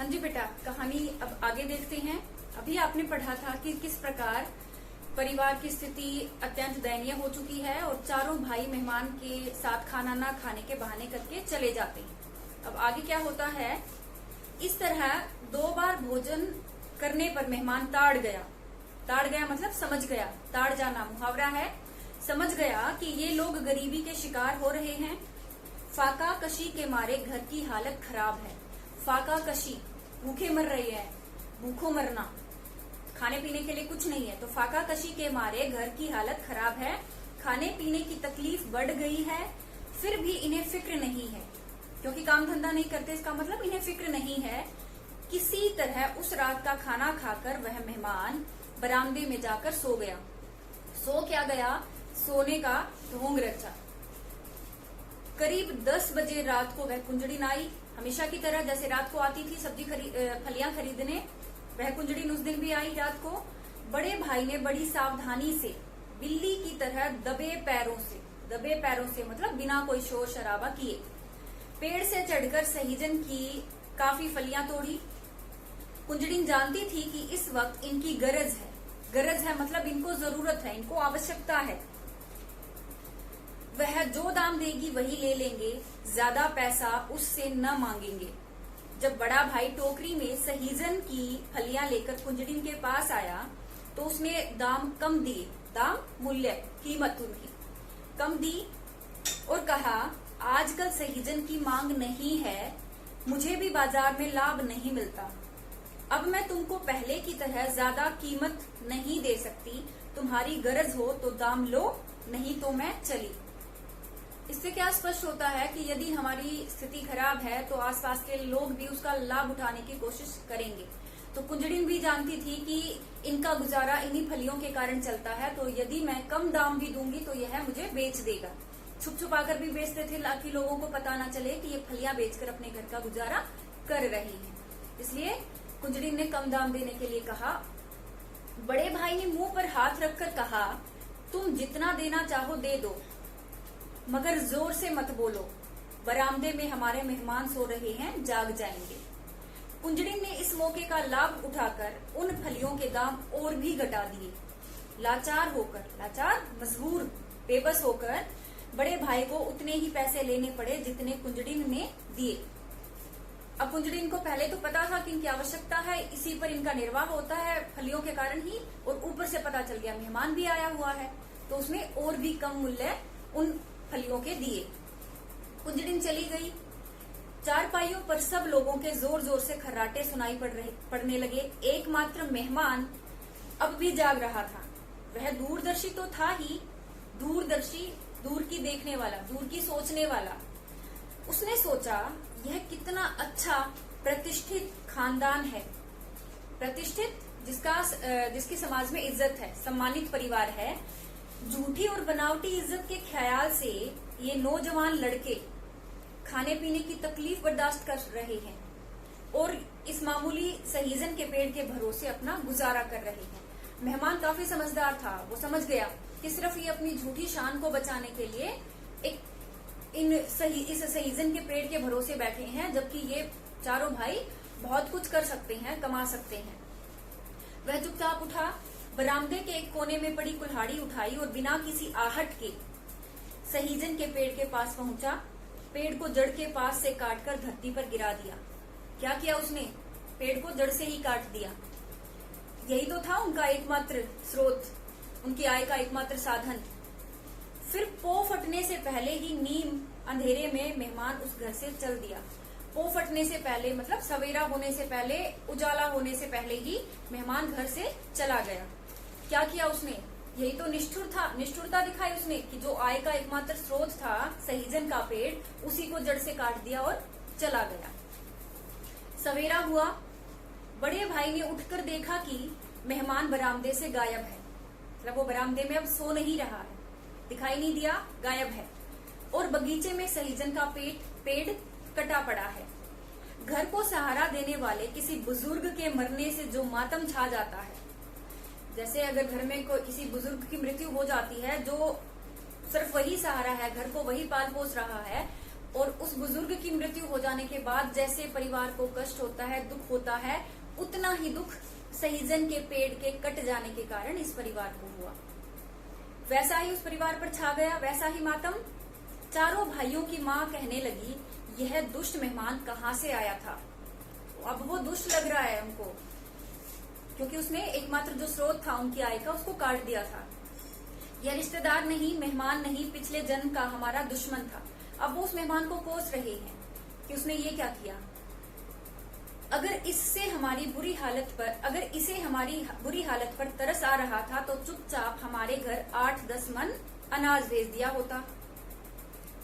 हाँ जी बेटा, कहानी अब आगे देखते हैं। अभी आपने पढ़ा था कि किस प्रकार परिवार की स्थिति अत्यंत दयनीय हो चुकी है और चारों भाई मेहमान के साथ खाना ना खाने के बहाने करके चले जाते हैं। अब आगे क्या होता है, इस तरह 2 बार भोजन करने पर मेहमान ताड़ गया। ताड़ गया मतलब समझ गया, ताड़ जाना मुहावरा है। समझ गया कि ये लोग गरीबी के शिकार हो रहे हैं। फाका कशी के मारे घर की हालत खराब है। फाका कशी, भूखे मर रहे हैं, भूखों मरना, खाने पीने के लिए कुछ नहीं है। तो फाका कशी के मारे घर की हालत खराब है, खाने पीने की तकलीफ बढ़ गई है, फिर भी इन्हें फिक्र नहीं है। क्योंकि काम धंधा नहीं करते, इसका मतलब इन्हें फिक्र नहीं है। किसी तरह उस रात का खाना खाकर वह मेहमान बरामदे में जाकर सो गया। सो क्या गया, सोने का ढोंग रचा। करीब 10 बजे रात को वह कुंजड़िन आई। हमेशा की तरह जैसे रात को आती थी सब्जी फलियां खरीदने, वह कुंजड़िन उस दिन भी आई रात को। बड़े भाई ने बड़ी सावधानी से बिल्ली की तरह दबे पैरों से मतलब बिना कोई शोर शराबा किए पेड़ से चढ़कर सहीजन की काफी फलियां तोड़ी। कुंजड़िन जानती थी कि इस वक्त इनकी गरज है मतलब इनको जरूरत है, इनको आवश्यकता है। वह जो दाम देगी वही ले लेंगे, ज्यादा पैसा उससे न मांगेंगे। जब बड़ा भाई टोकरी में सहीजन की फलियां लेकर कुंजड़िन के पास आया तो उसने दाम कम दिए। दाम मूल्य, कीमत उनकी कम दी और कहा, आजकल सहीजन की मांग नहीं है, मुझे भी बाजार में लाभ नहीं मिलता। अब मैं तुमको पहले की तरह ज्यादा कीमत नहीं दे सकती। तुम्हारी गरज हो तो दाम लो, नहीं तो मैं चली। इससे क्या स्पष्ट होता है कि यदि हमारी स्थिति खराब है तो आसपास के लोग भी उसका लाभ उठाने की कोशिश करेंगे। तो कुंजड़िन भी जानती थी कि इनका गुजारा इन्हीं फलियों के कारण चलता है, तो यदि मैं कम दाम भी दूंगी तो यह मुझे बेच देगा। छुप छुपाकर भी बेचते थे ताकि लोगों को पता ना चले कि ये फलियां बेचकर अपने घर का गुजारा कर रही है। इसलिए कुंजड़िन ने कम दाम देने के लिए कहा। बड़े भाई ने मुंह पर हाथ रखकर कहा, तुम जितना देना चाहो दे दो, मगर जोर से मत बोलो, बरामदे में हमारे मेहमान सो रहे हैं, जाग जाएंगे। कुंजड़िन ने इस मौके का लाभ उठाकर उन फलियों के दाम और भी घटा दिए। लाचार मजबूर बेबस होकर बड़े भाई को उतने ही पैसे लेने पड़े जितने कुंजड़िन ने दिए। अब कुंजड़िन को पहले तो पता था कि इनकी आवश्यकता है, इसी पर इनका निर्वाह होता है फलियों के कारण ही, और ऊपर से पता चल गया मेहमान भी आया हुआ है तो उसने और भी कम मूल्य उन फलियों के दिए। कुंजड़िन चली गई। चारपाइयों पर सब लोगों के जोर जोर से खर्राटे सुनाई पड़ने लगे। एकमात्र मेहमान अब भी जाग रहा था। वह दूरदर्शी तो था ही, दूरदर्शी, दूर की देखने वाला, दूर की सोचने वाला। उसने सोचा, यह कितना अच्छा प्रतिष्ठित खानदान है। प्रतिष्ठित जिसकी समाज में इज्जत है, सम्मानित परिवार है। झूठी और बनावटी इज्जत के ख्याल से ये नौजवान लड़के खाने पीने की तकलीफ बर्दाश्त कर रहे हैं और इस मामूली सहीजन के पेड़ के भरोसे अपना गुजारा कर रहे हैं। मेहमान काफी समझदार था, वो समझ गया कि सिर्फ ये अपनी झूठी शान को बचाने के लिए इस सहीजन के पेड़ के भरोसे बैठे हैं, जबकि ये चारों भाई बहुत कुछ कर सकते हैं, कमा सकते हैं। वह चुपचाप उठा, बरामदे के एक कोने में पड़ी कुल्हाड़ी उठाई और बिना किसी आहट के सहीजन के पेड़ के पास पहुंचा। पेड़ को जड़ के पास से काटकर धरती पर गिरा दिया। क्या किया उसने? पेड़ को जड़ से ही काट दिया। यही तो था उनका एकमात्र स्रोत, उनकी आय का एकमात्र साधन। फिर पो फटने से पहले ही नीम अंधेरे में मेहमान उस घर से चल दिया। पो फटने से पहले मतलब सवेरा होने से पहले, उजाला होने से पहले ही मेहमान घर से चला गया। क्या किया उसने? यही तो निष्ठुरता दिखाई उसने कि जो आय का एकमात्र स्रोत था सहीजन का पेड़, उसी को जड़ से काट दिया और चला गया। सवेरा हुआ। बड़े भाई ने उठकर देखा कि मेहमान बरामदे से गायब है। मतलब वो बरामदे में अब सो नहीं रहा है, दिखाई नहीं दिया, गायब है। और बगीचे में सहीजन का पेड़ कटा पड़ा है। घर को सहारा देने वाले किसी बुजुर्ग के मरने से जो मातम छा जाता है, जैसे अगर घर में किसी बुजुर्ग की मृत्यु हो जाती है, जो सिर्फ वही सहारा है, घर को वही पाल पोस रहा है, और उस बुजुर्ग की मृत्यु हो जाने के बाद जैसे परिवार को कष्ट होता है, दुख होता है, उतना ही दुख सहीजन के पेड़ के कट जाने के कारण इस परिवार को हुआ। वैसा ही उस परिवार पर छा गया, वैसा ही मातम। चारों भाइयों की माँ कहने लगी, यह दुष्ट मेहमान कहाँ से आया था। अब वो दुष्ट लग रहा है उनको, क्योंकि उसने एकमात्र जो स्रोत था उनकी आय का उसको काट दिया था। यह रिश्तेदार नहीं, मेहमान नहीं, पिछले जन्म का हमारा दुश्मन था। अब वो उस मेहमान को कोस रहे हैं कि उसने ये क्या किया। अगर इसे हमारी बुरी हालत पर तरस आ रहा था तो चुपचाप हमारे घर 8-10 मन अनाज भेज दिया होता।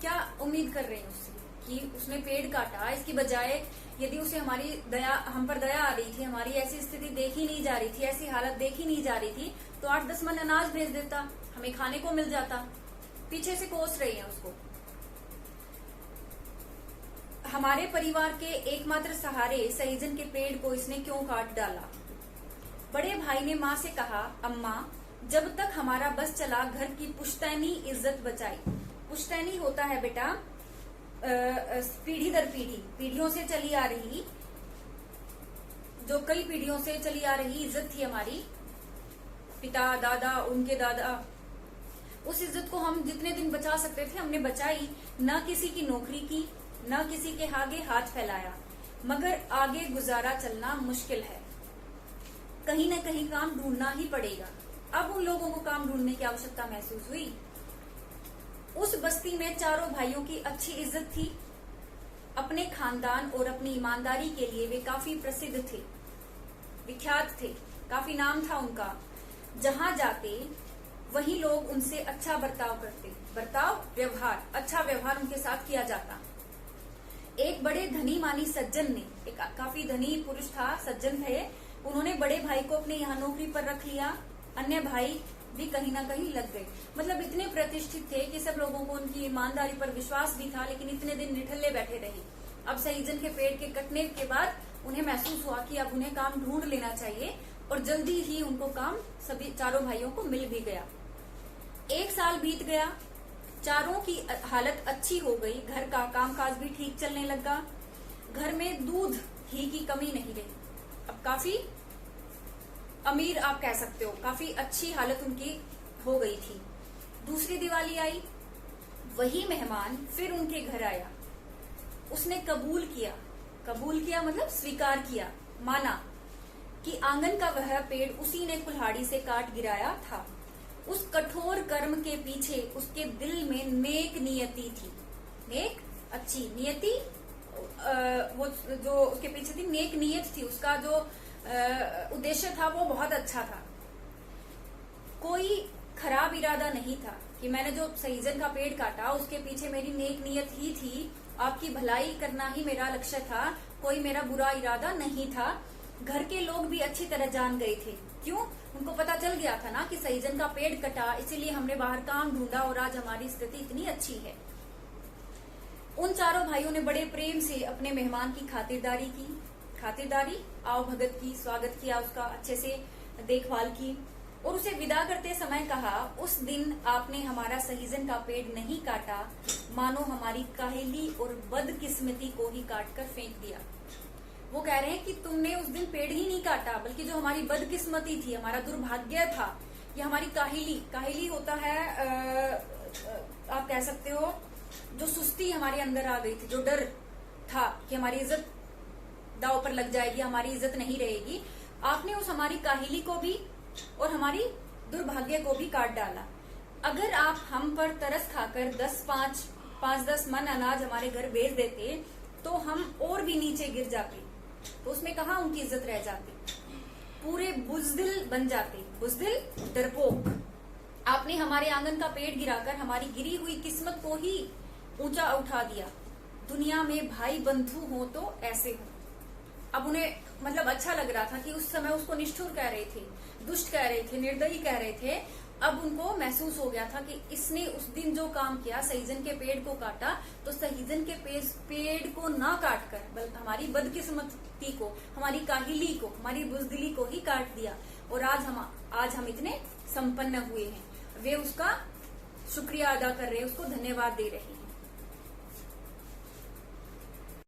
क्या उम्मीद कर रहे हैं उससे कि उसने पेड़ काटा, इसकी बजाय यदि उसे हम पर दया आ रही थी, हमारी ऐसी स्थिति देखी नहीं जा रही थी, ऐसी हालत देखी नहीं जा रही थी, तो 8-10 मन अनाज भेज देता, हमें खाने को मिल जाता। पीछे से कोस रही हैं उसको। हमारे परिवार के एकमात्र सहारे सहीजन के पेड़ को इसने क्यों काट डाला। बड़े भाई ने माँ से कहा, अम्मा, जब तक हमारा बस चला घर की पुश्तैनी इज्जत बचाई। पुश्तैनी होता है बेटा पीढ़ी दर पीढ़ी, पीढ़ियों से चली आ रही, जो कई पीढ़ियों से चली आ रही इज्जत थी हमारी, पिता, दादा, उनके दादा। उस इज्जत को हम जितने दिन बचा सकते थे हमने बचाई। न किसी की नौकरी की, न किसी के आगे हाथ फैलाया, मगर आगे गुजारा चलना मुश्किल है। कहीं न कहीं काम ढूंढना ही पड़ेगा। अब उन लोगों को काम ढूंढने की आवश्यकता महसूस हुई। उस बस्ती में चारों भाइयों की अच्छी इज्जत थी। अपने खानदान और अपनी ईमानदारी के लिए वे काफी प्रसिद्ध थे, विख्यात थे, काफी नाम था उनका। जहां जाते वही लोग उनसे अच्छा बर्ताव करते, व्यवहार, अच्छा व्यवहार उनके साथ किया जाता। एक बड़े धनी मानी सज्जन ने, एक काफी धनी पुरुष था, सज्जन थे, उन्होंने बड़े भाई को अपने यहाँ नौकरी पर रख लिया। अन्य भाई भी कहीं ना कहीं लग गए। मतलब इतने प्रतिष्ठित थे कि सब लोगों को उनकी ईमानदारी पर विश्वास भी था, लेकिन इतने दिन निठल्ले बैठे रहे। अब सहीजन के पेड़ के कटने के बाद उन्हें महसूस हुआ कि अब उन्हें काम ढूंढ लेना चाहिए, और जल्दी ही उनको काम सभी चारों भाइयों को मिल भी गया। 1 साल बीत गया, चारों की हालत अच्छी हो गई, घर का कामकाज भी ठीक चलने लगा, घर में दूध घी की कमी नहीं रही। अब काफी अमीर आप कह सकते हो, काफी अच्छी हालत उनकी हो गई थी। दूसरी दिवाली आई, वही मेहमान फिर उनके घर आया। उसने कबूल किया मतलब स्वीकार किया, माना कि आंगन का वह पेड़ उसी ने कुल्हाड़ी से काट गिराया था। उस कठोर कर्म के पीछे उसके दिल में नेक नियति थी। नेक, अच्छी नियति, वो जो उसके पीछे थी नेक नियत थी, उसका जो उद्देश्य था वो बहुत अच्छा था। कोई खराब इरादा नहीं था कि मैंने जो सहीजन का पेड़ काटा उसके पीछे मेरी नेक नियत ही थी, आपकी भलाई करना ही मेरा लक्ष्य था, कोई मेरा बुरा इरादा नहीं था। घर के लोग भी अच्छी तरह जान गए थे। क्यों? उनको पता चल गया था ना कि सहीजन का पेड़ कटा, इसीलिए हमने बाहर काम ढूंढा और आज हमारी स्थिति इतनी अच्छी है। उन चारों भाइयों ने बड़े प्रेम से अपने मेहमान की खातिरदारी, आओ भगत की, स्वागत किया उसका, अच्छे से देखभाल की, और उसे विदा करते समय कहा, उस दिन आपने हमारा सहीजन का पेड़ नहीं काटा, मानो हमारी काहेली और बदकिस्मती को ही काट कर फेंक दिया। वो कह रहे हैं कि तुमने उस दिन पेड़ ही नहीं काटा, बल्कि जो हमारी बदकिस्मती थी, हमारा दुर्भाग्य था, ये हमारी काहेली होता है, आप कह सकते हो जो सुस्ती हमारे अंदर आ गई थी, जो डर था कि हमारी इज्जत दांव पर लग जाएगी, हमारी इज्जत नहीं रहेगी, आपने उस हमारी काहेली को भी और हमारी दुर्भाग्य को भी काट डाला। अगर आप हम पर तरस खाकर 5-10 मन अनाज हमारे घर भेज देते तो हम और भी नीचे गिर जाते, तो उसमें कहाँ उनकी इज्जत रह जाती, पूरे बुजदिल बन जाते, बुजदिल डरपोक। आपने हमारे आंगन का पेड़ गिराकर हमारी गिरी हुई किस्मत को ही ऊंचा उठा दिया। दुनिया में भाई बंधु हो तो ऐसे हो। अब उन्हें मतलब अच्छा लग रहा था कि उस समय उसको निष्ठुर कह रहे थे, दुष्ट कह रहे थे, निर्दयी कह रहे थे। अब उनको महसूस हो गया था कि इसने उस दिन जो काम किया, सहीजन के पेड़ को काटा, तो सहीजन के पेड़ को ना काट कर बल्कि हमारी बदकिस्मती को, हमारी काहिली को, हमारी बुजदिली को ही काट दिया, और आज हम इतने संपन्न हुए हैं। वे उसका शुक्रिया अदा कर रहे हैं, उसको धन्यवाद दे रहे हैं।